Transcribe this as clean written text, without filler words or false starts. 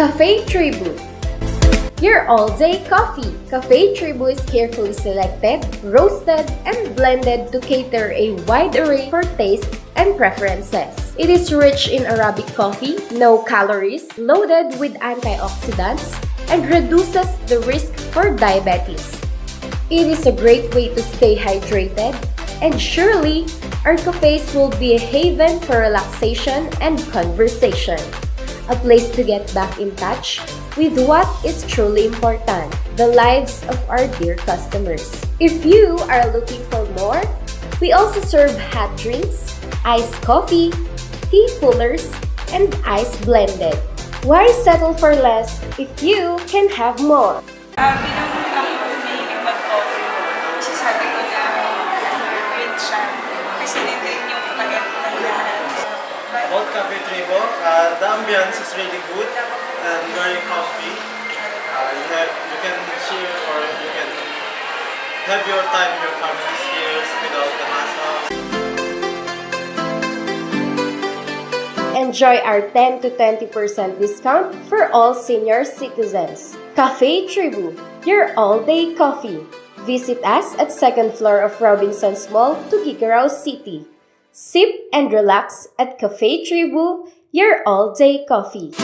Cafe Tribu, your all-day coffee. Cafe Tribu is carefully selected, roasted, and blended to cater a wide array for tastes and preferences. It is rich in Arabic coffee, no calories, loaded with antioxidants, and reduces the risk for diabetes. It is a great way to stay hydrated, and surely, our cafes will be a haven for relaxation and conversation. A place to get back in touch with what is truly important, the lives of our dear customers. If you are looking for more, we also serve hot drinks, iced coffee, tea coolers, and ice blended. Why settle for less if you can have more? Bilang ako mahilig mag-coffee, masasabi ko na weird siya. Kasi nandun yung pag-entayahan. About Cafe Tribu, the ambience is really good and very comfy. You can share or you can have your time with your family here without the hassle. Enjoy our 10 to 20% discount for all senior citizens. Cafe Tribu, your all-day coffee. Visit us at 2nd floor of Robinson's Mall, Tuguegarao City. Sip and relax at Cafe Tribu, your all-day coffee.